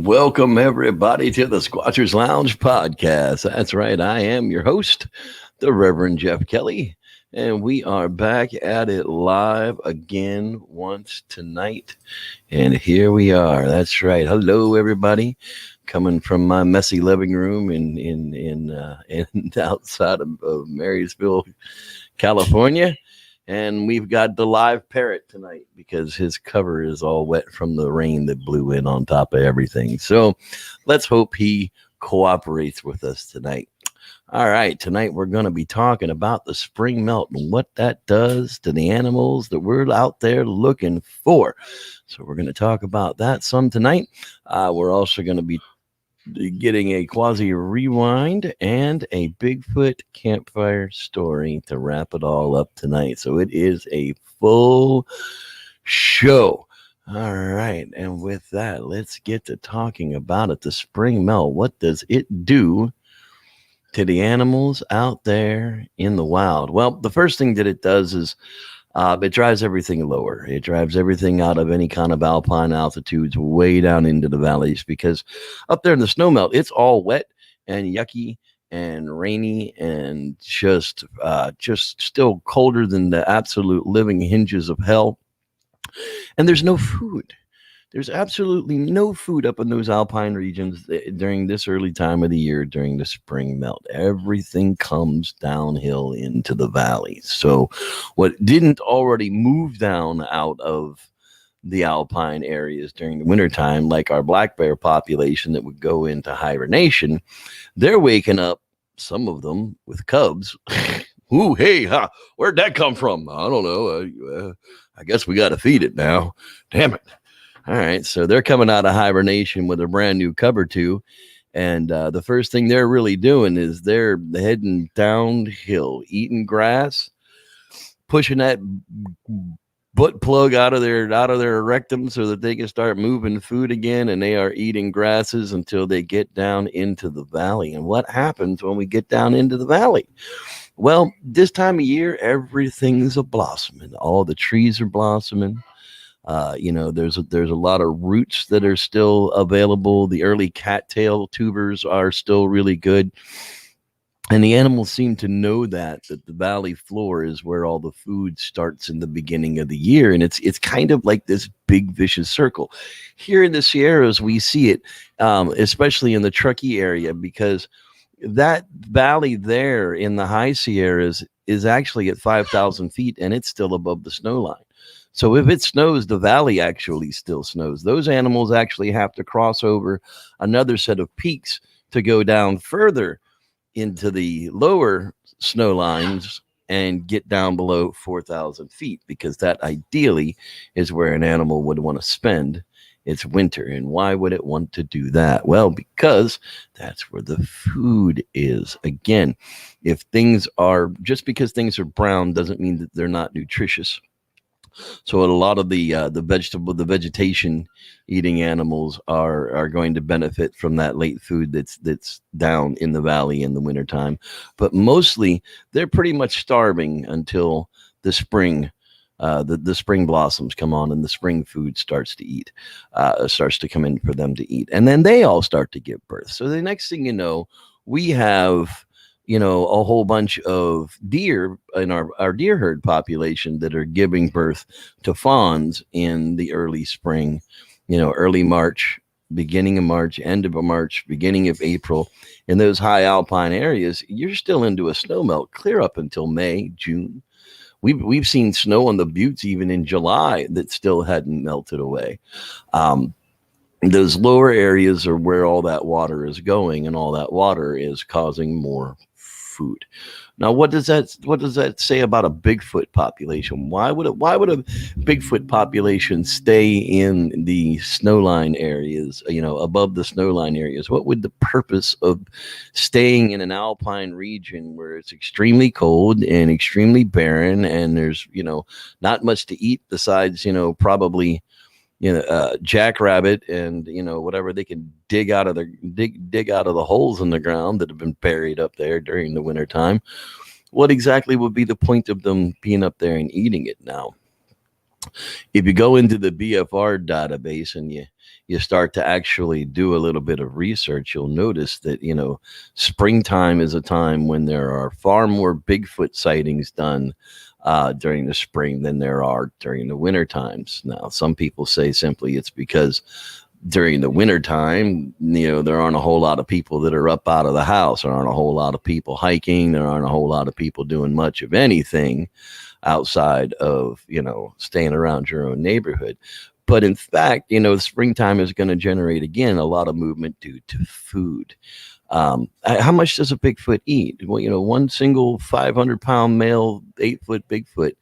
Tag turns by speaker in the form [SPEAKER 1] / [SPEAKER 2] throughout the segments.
[SPEAKER 1] Welcome, everybody, to the Squatchers Lounge podcast. That's right. I am your host, the Reverend Jeff Kelly, and we are back at it live again once tonight. And here we are. That's right. Hello, everybody. Coming from my messy living room in outside of Marysville, California. And we've got the live parrot tonight because his cover is all wet from the rain that blew in on top of everything. So let's hope he cooperates with us tonight. All right, tonight we're going to be talking about the spring melt and what that does to the animals that we're out there looking for. So we're going to talk about that some tonight. We're also going to be getting a Quasi Rewind and a Bigfoot campfire story to wrap it all up tonight. So it is a full show. All right. And with that, let's get to talking about it. The spring melt. What does it do to the animals out there in the wild? Well, the first thing that it does is it drives everything lower. It drives everything out of any kind of alpine altitudes way down into the valleys, because up there in the snowmelt, it's all wet and yucky and rainy and just still colder than the absolute living hinges of hell. And there's no food. There's absolutely no food up in those alpine regions during this early time of the year, during the spring melt. Everything comes downhill into the valleys. So what didn't already move down out of the alpine areas during the wintertime, like our black bear population that would go into hibernation, they're waking up, some of them with cubs. Ooh, hey, where'd that come from? I don't know. I guess we got to feed it now. Damn it. All right, so they're coming out of hibernation with a brand new cub or two, and the first thing they're really doing is they're heading downhill, eating grass, pushing that butt plug out of their rectum so that they can start moving food again, and they are eating grasses until they get down into the valley. And what happens when we get down into the valley? Well, this time of year, everything's a blossoming. All the trees are blossoming. There's a lot of roots that are still available. The early cattail tubers are still really good. And the animals seem to know that the valley floor is where all the food starts in the beginning of the year. And it's kind of like this big vicious circle. Here in the Sierras, we see it, especially in the Truckee area, because that valley there in the high Sierras is actually at 5,000 feet and it's still above the snow line. So if it snows, the valley actually still snows. Those animals actually have to cross over another set of peaks to go down further into the lower snow lines and get down below 4,000 feet, because that ideally is where an animal would want to spend its winter. And why would it want to do that? Well, because that's where the food is. Again, just because things are brown doesn't mean that they're not nutritious. So a lot of the vegetation eating animals are going to benefit from that late food that's down in the valley in the wintertime. But mostly they're pretty much starving until the spring. The spring blossoms come on and the spring food starts to come in for them to eat. And then they all start to give birth. So the next thing you know, we have a whole bunch of deer in our deer herd population that are giving birth to fawns in the early spring, early March, beginning of March, end of March, beginning of April. In those high alpine areas, you're still into a snow melt clear up until May, June. We've seen snow on the buttes even in July that still hadn't melted away. Those lower areas are where all that water is going, and all that water is causing more food. Now, what does that say about a Bigfoot population? Why would a Bigfoot population stay in the snowline areas, above the snowline areas? What would the purpose of staying in an alpine region where it's extremely cold and extremely barren, and there's, not much to eat besides, probably jackrabbit and whatever they can dig out of the holes in the ground that have been buried up there during the winter time? What exactly would be the point of them being up there and eating it? Now, if you go into the BFR database and you start to actually do a little bit of research, you'll notice that, springtime is a time when there are far more Bigfoot sightings done during the spring than there are during the winter times. Now, some people say simply it's because during the winter time, there aren't a whole lot of people that are up out of the house. There aren't a whole lot of people hiking. There aren't a whole lot of people doing much of anything outside of, staying around your own neighborhood. But in fact, springtime is going to generate, again, a lot of movement due to food. How much does a Bigfoot eat? Well, one single 500-pound male, 8-foot Bigfoot,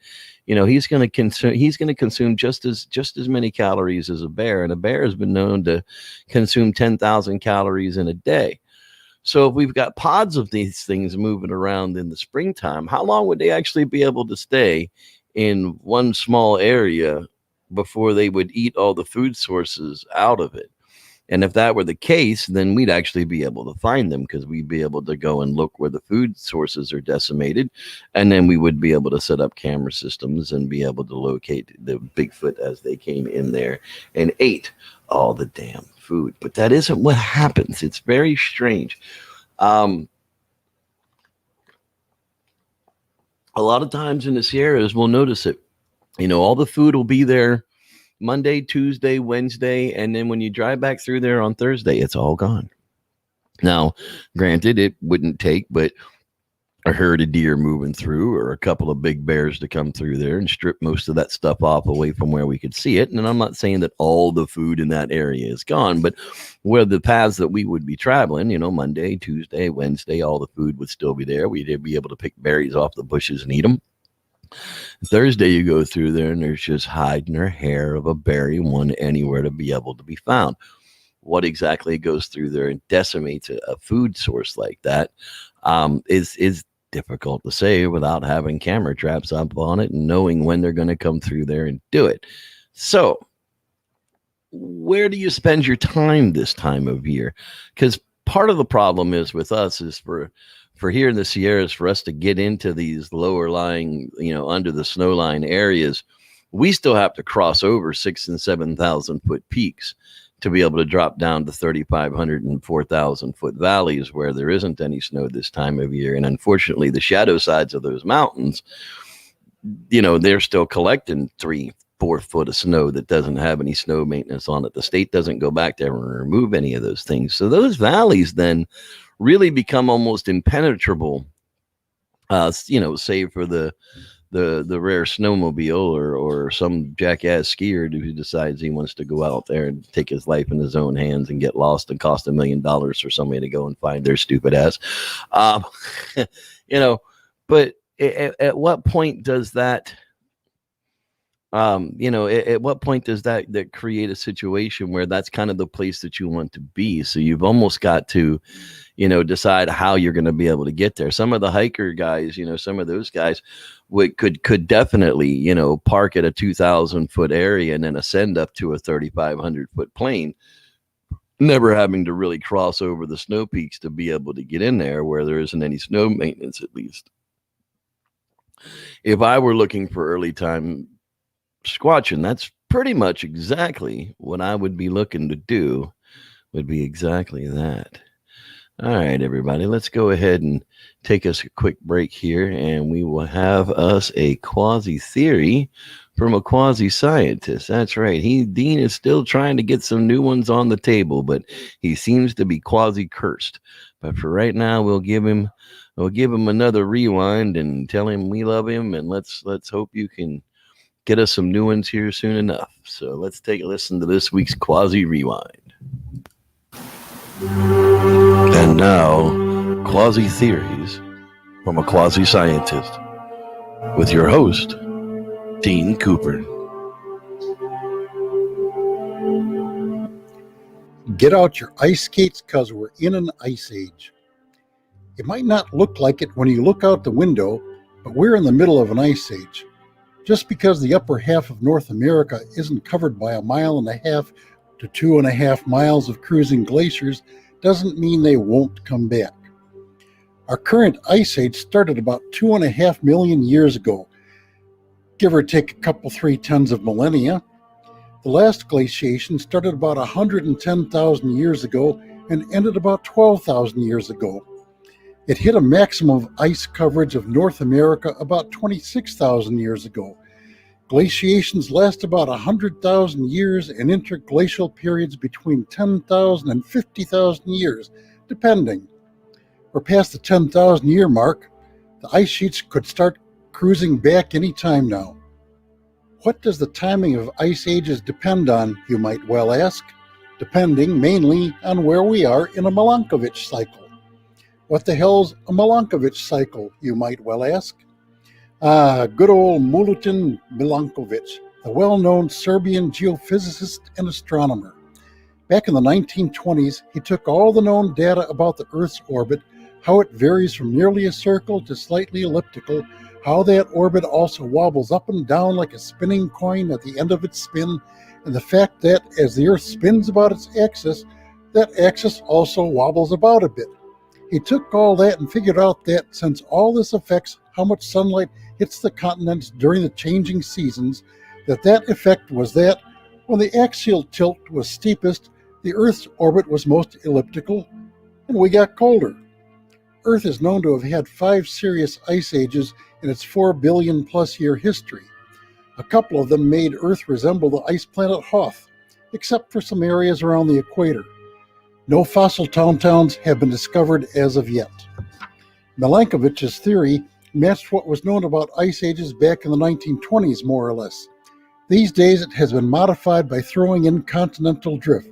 [SPEAKER 1] he's going to consume just as many calories as a bear, and a bear has been known to consume 10,000 calories in a day. So if we've got pods of these things moving around in the springtime, how long would they actually be able to stay in one small area before they would eat all the food sources out of it? And if that were the case, then we'd actually be able to find them, because we'd be able to go and look where the food sources are decimated. And then we would be able to set up camera systems and be able to locate the Bigfoot as they came in there and ate all the damn food. But that isn't what happens. It's very strange. A lot of times in the Sierras, we'll notice it. All the food will be there Monday, Tuesday, Wednesday, and then when you drive back through there on Thursday, it's all gone. Now, granted, it wouldn't take but a herd of deer moving through or a couple of big bears to come through there and strip most of that stuff off away from where we could see it. And I'm not saying that all the food in that area is gone, but where the paths that we would be traveling, Monday, Tuesday, Wednesday, all the food would still be there. We'd be able to pick berries off the bushes and eat them. Thursday, you go through there and there's just hide nor hair of a berry one anywhere to be able to be found. What exactly goes through there and decimates a food source like that is difficult to say without having camera traps up on it and knowing when they're going to come through there and do it. So where do you spend your time this time of year? Because part of the problem is with us is for here in the Sierras, for us to get into these lower lying, under the snow line areas, we still have to cross over 6,000 and 7,000 foot peaks to be able to drop down to 3,500 and 4,000 foot valleys where there isn't any snow this time of year. And unfortunately, the shadow sides of those mountains, they're still collecting 3-4 foot of snow that doesn't have any snow maintenance on it. The state doesn't go back there and remove any of those things. So those valleys then really become almost impenetrable, save for the rare snowmobile or some jackass skier who decides he wants to go out there and take his life in his own hands and get lost and cost $1 million for somebody to go and find their stupid ass. But at what point does that, at what point does that create a situation where that's kind of the place that you want to be? So you've almost got to, decide how you're going to be able to get there. Some of the hiker guys, some of those guys could definitely, park at a 2,000 foot area and then ascend up to a 3,500 foot plane, never having to really cross over the snow peaks to be able to get in there where there isn't any snow maintenance, at least. If I were looking for early time squatching, that's pretty much exactly what I would be looking to do, would be exactly that. All right, everybody, let's go ahead and take us a quick break here, and we will have us a quasi theory from a quasi scientist. That's right. Dean is still trying to get some new ones on the table, but he seems to be quasi cursed. But for right now, we'll give him another rewind and tell him we love him, and let's hope you can get us some new ones here soon enough. So let's take a listen to this week's Quasi Rewind. And now, Quasi Theories from a Quasi Scientist with your host, Dean Cooper.
[SPEAKER 2] Get out your ice skates because we're in an ice age. It might not look like it when you look out the window, but we're in the middle of an ice age. Just because the upper half of North America isn't covered by 1.5 miles to 2.5 miles of cruising glaciers doesn't mean they won't come back. Our current ice age started about 2.5 million years ago, give or take a couple 3 tons of millennia. The last glaciation started about 110,000 years ago and ended about 12,000 years ago. It hit a maximum of ice coverage of North America about 26,000 years ago. Glaciations last about 100,000 years and interglacial periods between 10,000 and 50,000 years, depending. We're past the 10,000 year mark. The ice sheets could start cruising back any time now. What does the timing of ice ages depend on, you might well ask? Depending mainly on where we are in a Milankovitch cycle. What the hell's a Milankovitch cycle, you might well ask? Good old Milutin Milankovitch, the well-known Serbian geophysicist and astronomer. Back in the 1920s, he took all the known data about the Earth's orbit, how it varies from nearly a circle to slightly elliptical, how that orbit also wobbles up and down like a spinning coin at the end of its spin, and the fact that as the Earth spins about its axis, that axis also wobbles about a bit. He took all that and figured out that since all this affects how much sunlight hits the continents during the changing seasons, that effect was that when the axial tilt was steepest, the Earth's orbit was most elliptical, and we got colder. Earth is known to have had 5 serious ice ages in its 4 billion plus year history. A couple of them made Earth resemble the ice planet Hoth, except for some areas around the equator. No fossil towns have been discovered as of yet. Milankovitch's theory matched what was known about ice ages back in the 1920s, more or less. These days it has been modified by throwing in continental drift,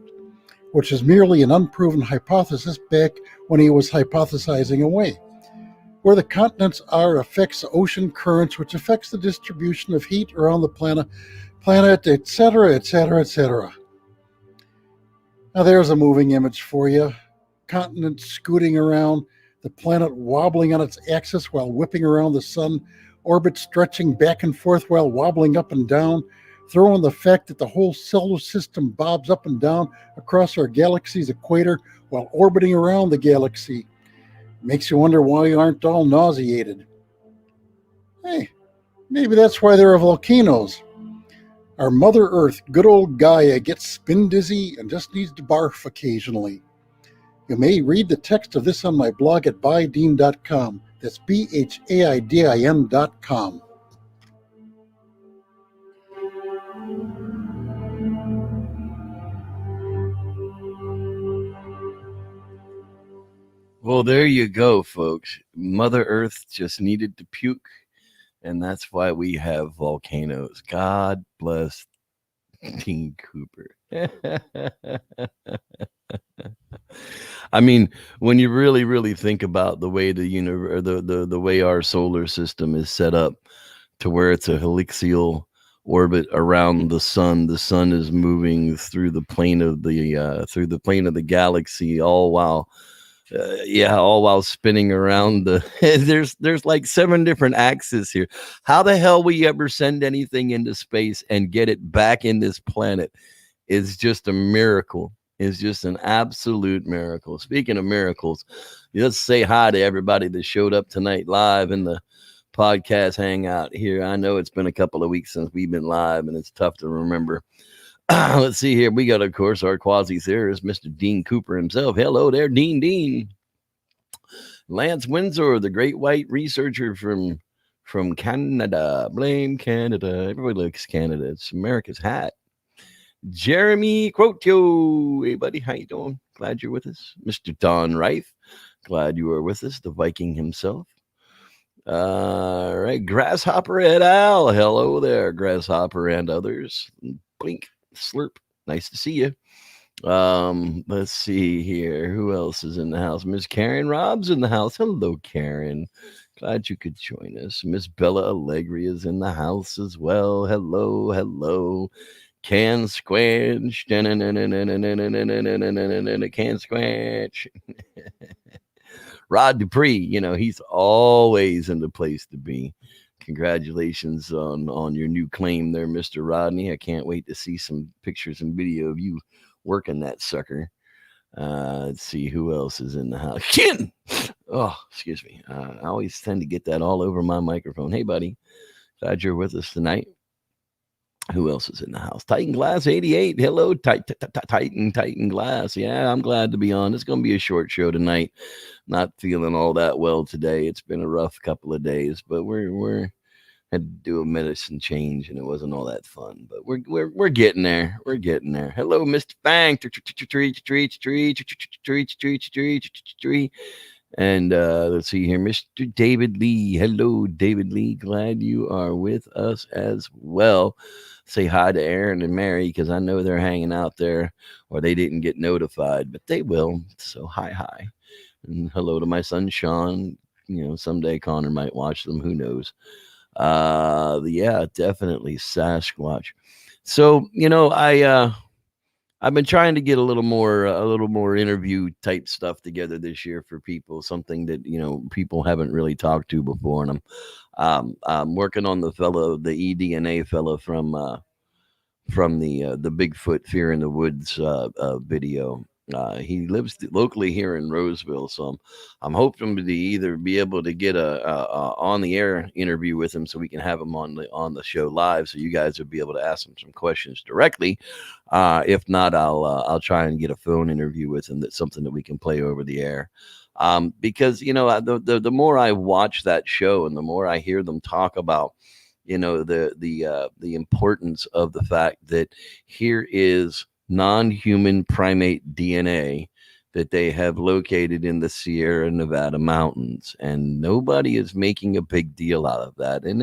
[SPEAKER 2] which is merely an unproven hypothesis back when he was hypothesizing away. Where the continents are affects ocean currents, which affects the distribution of heat around the planet, etc., etc., etc. Now there's a moving image for you. Continents scooting around, the planet wobbling on its axis while whipping around the sun, orbit stretching back and forth while wobbling up and down, throw in the fact that the whole solar system bobs up and down across our galaxy's equator while orbiting around the galaxy. Makes you wonder why you aren't all nauseated. Hey, maybe that's why there are volcanoes. Our Mother Earth, good old Gaia, gets spin dizzy and just needs to barf occasionally. You may read the text of this on my blog at bhaidin.com. That's BHAIDIN.com.
[SPEAKER 1] Well, there you go, folks. Mother Earth just needed to puke, and that's why we have volcanoes. God bless Dean Cooper. I mean, when you really think about the way the universe, the way our solar system is set up, to where it's a heliaxial orbit around the sun is moving through the plane of the galaxy, all while spinning around the there's like 7 different axes here. How the hell will you ever send anything into space and get it back in this planet is just a miracle. It's just an absolute miracle. Speaking of miracles, let's say hi to everybody that showed up tonight live in the podcast hangout here. I know it's been a couple of weeks since we've been live, and it's tough to remember. Let's see here. We got, of course, our quasi theorist, Mr. Dean Cooper himself. Hello there, Dean. Lance Windsor, the great white researcher from Canada. Blame Canada. Everybody likes Canada. It's America's hat. Jeremy Quotio. Hey, buddy. How you doing? Glad you're with us. Mr. Don Reif. Glad you are with us. The Viking himself. All right. Grasshopper et al. Hello there, Grasshopper and others. Blink. Slurp, nice to see you. Let's see here. Who else is in the house? Miss Karen Rob's in the house. Hello, Karen. Glad you could join us. Miss Bella Allegri is in the house as well. Hello. Can squanch. Can squanch. Rod Dupree, he's always in the place to be. Congratulations on your new claim there, Mr. Rodney. I can't wait to see some pictures and video of you working that sucker. Let's see who else is in the house. Ken! Oh, excuse me. I always tend to get that all over my microphone. Hey, buddy. Glad you're with us tonight. Who else is in the house? Titan Glass 88. Hello, Titan Glass. Yeah, I'm glad to be on. It's going to be a short show tonight. Not feeling all that well today. It's been a rough couple of days, but we're had to do a medicine change and it wasn't all that fun. But we're getting there. We're getting there. Hello, Mr. Fang. And let's see here, Mr. David Lee. Hello, David Lee. Glad you are with us as well. Say hi to Aaron and Mary because I know they're hanging out there or they didn't get notified, but they will. So hi. And hello to my son Sean. Someday Connor might watch them. Who knows? Yeah, definitely Sasquatch. So I've been trying to get a little more interview type stuff together this year for people, something that people haven't really talked to before, and I'm working on the eDNA fellow from the Bigfoot Fear in the Woods video. He lives locally here in Roseville, so I'm hoping to either be able to get a on the air interview with him, so we can have him on the show live, so you guys will be able to ask him some questions directly. If not, I'll try and get a phone interview with him. That's something that we can play over the air. Because the more I watch that show and the more I hear them talk about the importance of the fact that here is non-human primate DNA that they have located in the Sierra Nevada mountains, and nobody is making a big deal out of that, and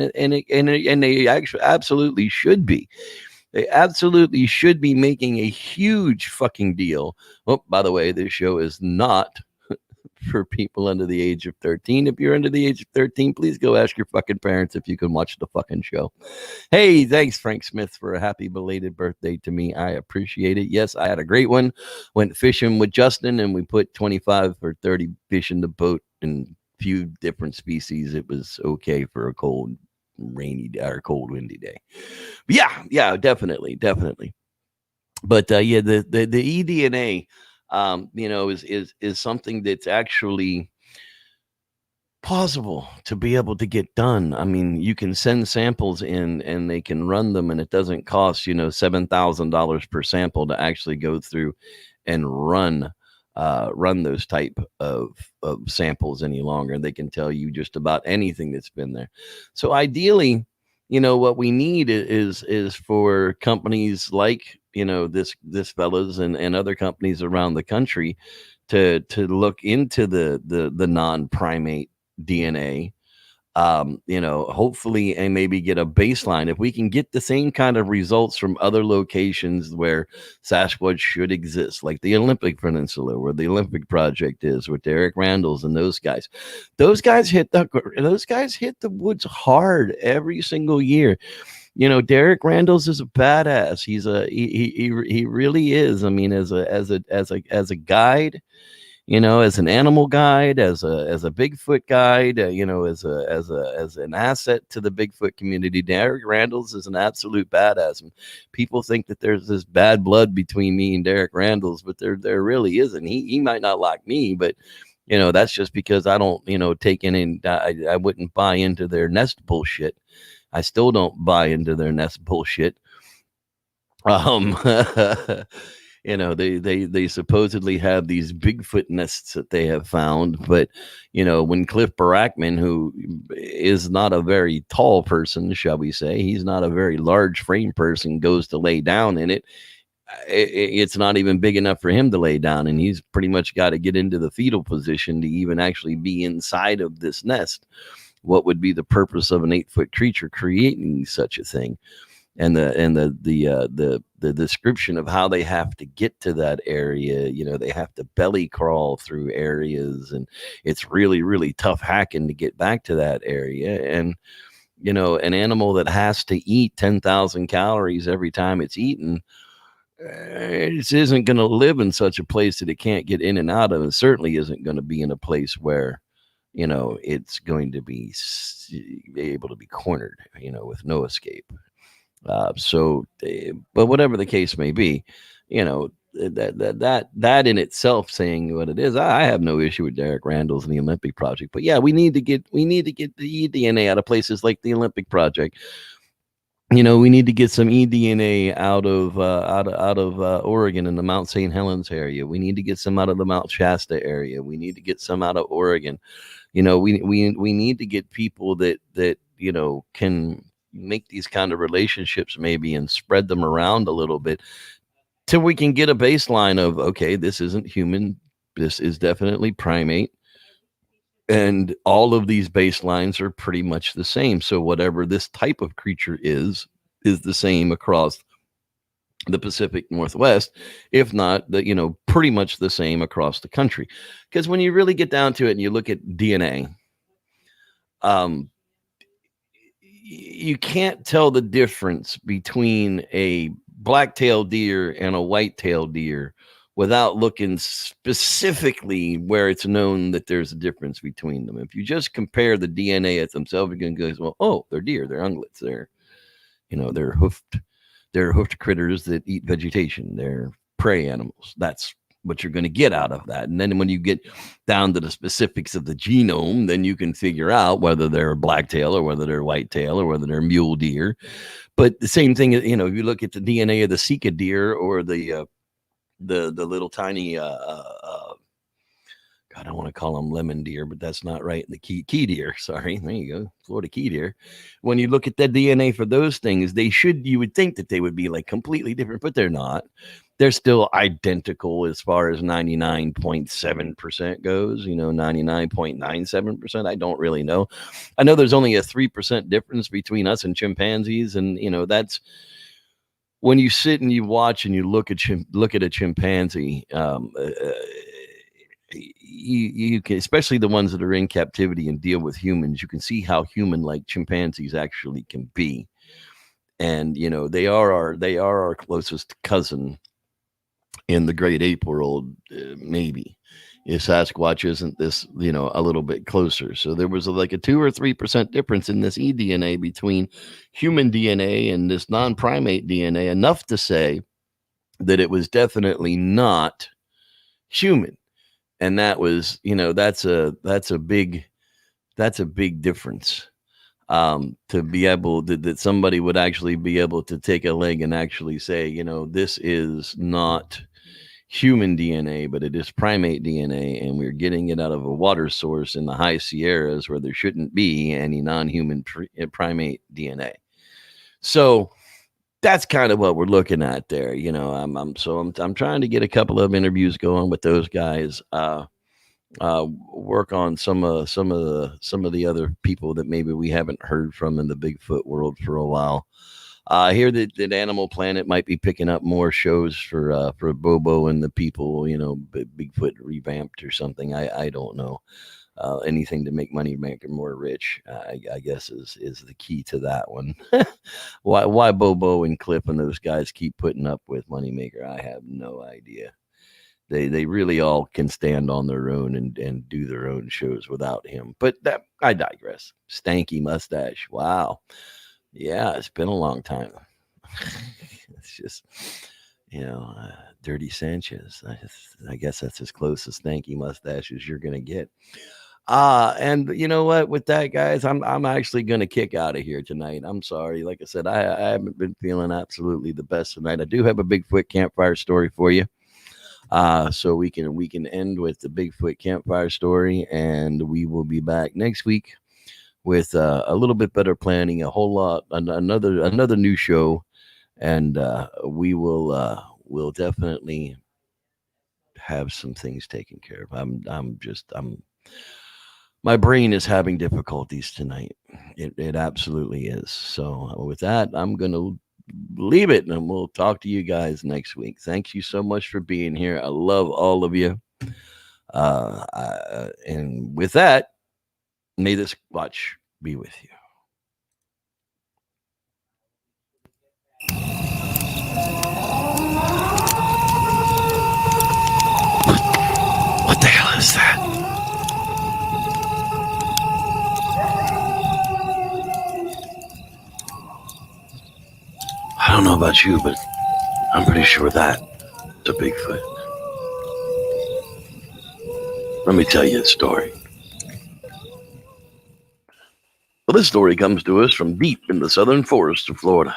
[SPEAKER 1] they actually absolutely should be. They absolutely should be making a huge fucking deal. Oh, by the way, this show is not for people under the age of 13. If you're under the age of 13, please go ask your fucking parents if you can watch the fucking show. Hey, thanks, Frank Smith, for a happy belated birthday to me. I appreciate it. Yes, I had a great one. Went fishing with Justin, and we put 25 or 30 fish in the boat and a few different species. It was okay for a cold, rainy day or cold, windy day. But yeah, definitely. But yeah, the eDNA, is something that's actually possible to be able to get done. I mean, you can send samples in and they can run them, and it doesn't cost $7,000 per sample to actually go through and run those type of samples any longer. They can tell you just about anything that's been there. So ideally, what we need is for companies like this fellas and other companies around the country to look into the non-primate DNA, hopefully, and maybe get a baseline. If we can get the same kind of results from other locations where Sasquatch should exist, like the Olympic Peninsula, where the Olympic Project is, with Derek Randall's and those guys hit the woods hard every single year. Derek Randall's is a badass. He really is. I mean, as a guide, as an animal guide, as a Bigfoot guide, as an asset to the Bigfoot community, Derek Randall's is an absolute badass. And people think that there's this bad blood between me and Derek Randall's, but there really isn't. He might not like me, but that's just because I don't take in. I wouldn't buy into their nest bullshit. I still don't buy into their nest bullshit. They supposedly have these Bigfoot nests that they have found, but when Cliff Barackman, who is not a very tall person, shall we say, he's not a very large frame person, goes to lay down in it, it's not even big enough for him to lay down, and he's pretty much got to get into the fetal position to even actually be inside of this nest. What would be the purpose of an 8-foot creature creating such a thing? And the description of how they have to get to that area, they have to belly crawl through areas, and it's really, really tough hacking to get back to that area. And an animal that has to eat 10,000 calories every time it's eaten, it isn't going to live in such a place that it can't get in and out of. It certainly isn't going to be in a place where it's going to be able to be cornered, with no escape. But whatever the case may be, that in itself, saying what it is, I have no issue with Derek Randall's and the Olympic Project. But yeah, we need to get the DNA out of places like the Olympic Project, we need to get some eDNA out of Oregon in the Mount St. Helens area. We need to get some out of the Mount Shasta area. We need to get some out of Oregon. We need to get people that can make these kind of relationships maybe and spread them around a little bit till we can get a baseline of, okay, this isn't human, this is definitely primate, and all of these baselines are pretty much the same. So whatever this type of creature is the same across the Pacific Northwest, if not pretty much the same across the country. Because when you really get down to it and you look at DNA, you can't tell the difference between a black-tailed deer and a white-tailed deer without looking specifically where it's known that there's a difference between them. If you just compare the DNA at themselves, you're going to go, well, oh, they're deer, they're ungulates, they're hoofed critters that eat vegetation, they're prey animals. That's what you're going to get out of that. And then when you get down to the specifics of the genome, then you can figure out whether they're a blacktail or whether they're whitetail or whether they're mule deer. But the same thing, if you look at the DNA of the Sika deer or the little tiny God, I want to call them lemon deer, but that's not right. The key deer, sorry, there you go, Florida key deer. When you look at the DNA for those things, you would think that they would be like completely different, but they're not. They're still identical as far as 99.7% goes, 99.97%. I don't really know. I know there's only a 3% difference between us and chimpanzees. And, that's when you sit and you watch and you look at a chimpanzee, you can, especially the ones that are in captivity and deal with humans, you can see how human-like chimpanzees actually can be. And, they are our closest cousin in the great ape world, maybe. If Sasquatch isn't this, a little bit closer. So there was like a 2 or 3% difference in this eDNA between human DNA and this non-primate DNA, enough to say that it was definitely not human. And that was, that's a big difference. To be able that somebody would actually be able to take a leg and actually say, this is not human DNA, but it is primate DNA, and we're getting it out of a water source in the high Sierras where there shouldn't be any non-human primate DNA. So that's kind of what we're looking at there. I'm trying to get a couple of interviews going with those guys. Work on some of the other people that maybe we haven't heard from in the Bigfoot world for a while. I hear that Animal Planet might be picking up more shows for Bobo and the people, Bigfoot revamped or something. I don't know. Anything to make money, make them more rich, I guess is the key to that one. Why Bobo and Clip and those guys keep putting up with Moneymaker, I have no idea. They really all can stand on their own and do their own shows without him. But I digress. Stanky mustache. Wow. Yeah, it's been a long time. It's just, Dirty Sanchez. I guess that's as close as stanky mustache as you're going to get. And you know what? With that, guys, I'm actually going to kick out of here tonight. I'm sorry. Like I said, I haven't been feeling absolutely the best tonight. I do have a Bigfoot campfire story for you. So we can end with the Bigfoot campfire story, and we will be back next week with a little bit better planning, a whole lot, another new show, and we'll definitely have some things taken care of. My brain is having difficulties tonight. It absolutely is. So with that, I'm gonna leave it, and we'll talk to you guys next week. Thank you so much for being here. I love all of you. And with that, may this watch be with you. What the hell is that? I don't know about you, but I'm pretty sure that's a Bigfoot. Let me tell you a story. Well, this story comes to us from deep in the southern forests of Florida.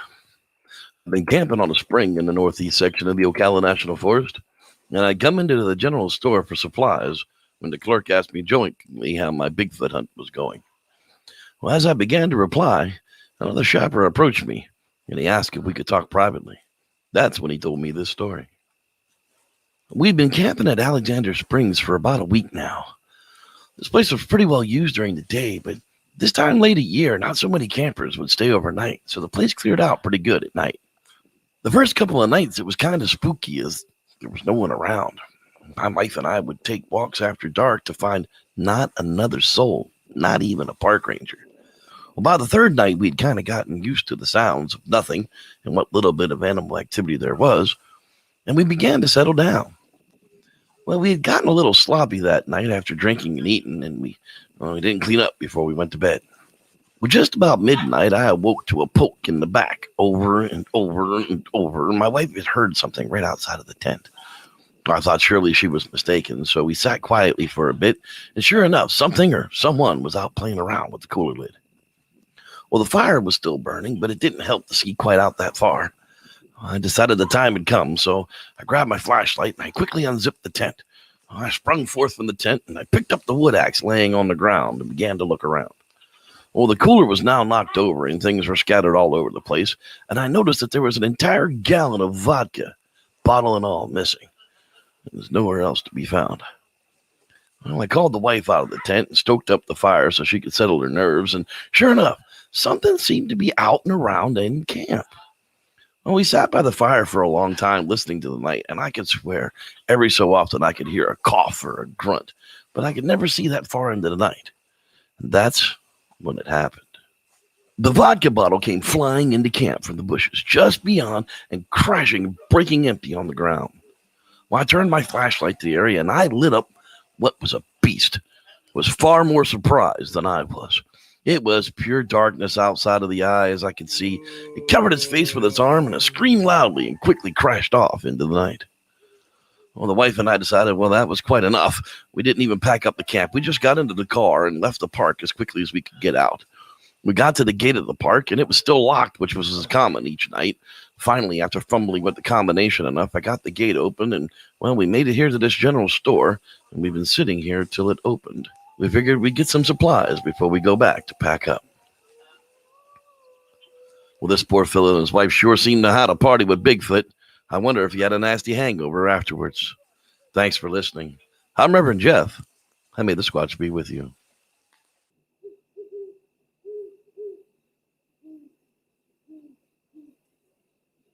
[SPEAKER 1] I've been camping on a spring in the northeast section of the Ocala National Forest, and I'd come into the general store for supplies when the clerk asked me jokingly how my Bigfoot hunt was going. Well, as I began to reply, another shopper approached me, and he asked if we could talk privately. That's when he told me this story. We've been camping at Alexander Springs for about a week now. This place was pretty well used during the day, but this time late of year, not so many campers would stay overnight, so the place cleared out pretty good at night. The first couple of nights, it was kind of spooky as there was no one around. My wife and I would take walks after dark to find not another soul, not even a park ranger. Well, by the third night, we'd kind of gotten used to the sounds of nothing and what little bit of animal activity there was, and we began to settle down. Well, we had gotten a little sloppy that night after drinking and eating, and we didn't clean up before we went to bed. Well, just about midnight, I awoke to a poke in the back, over and over and over, and my wife had heard something right outside of the tent. I thought surely she was mistaken, so we sat quietly for a bit, and sure enough, something or someone was out playing around with the cooler lid. Well, the fire was still burning, but it didn't help to see quite out that far. I decided the time had come, so I grabbed my flashlight and I quickly unzipped the tent. I sprung forth from the tent and I picked up the wood axe laying on the ground and began to look around. Well, the cooler was now knocked over and things were scattered all over the place, and I noticed that there was an entire gallon of vodka, bottle and all, missing. There was nowhere else to be found. Well, I called the wife out of the tent and stoked up the fire so she could settle her nerves, and sure enough, something seemed to be out and around in camp. Well, we sat by the fire for a long time listening to the night, and I could swear every so often I could hear a cough or a grunt, but I could never see that far into the night. And that's when it happened. The vodka bottle came flying into camp from the bushes just beyond and crashing, breaking empty on the ground. Well, I turned my flashlight to the area, and I lit up what was a beast. Was far more surprised than I was. It was pure darkness outside of the eye, as I could see. It covered its face with its arm, and it screamed loudly and quickly crashed off into the night. Well, the wife and I decided, well, that was quite enough. We didn't even pack up the camp. We just got into the car and left the park as quickly as we could get out. We got to the gate of the park, and it was still locked, which was as common each night. Finally, after fumbling with the combination enough, I got the gate open, and, well, we made it here to this general store, and we've been sitting here till it opened. We figured we'd get some supplies before we go back to pack up. Well, this poor fellow and his wife sure seemed to know how to party with Bigfoot. I wonder if he had a nasty hangover afterwards. Thanks for listening. I'm Reverend Jeff. I may the Squatch be with you.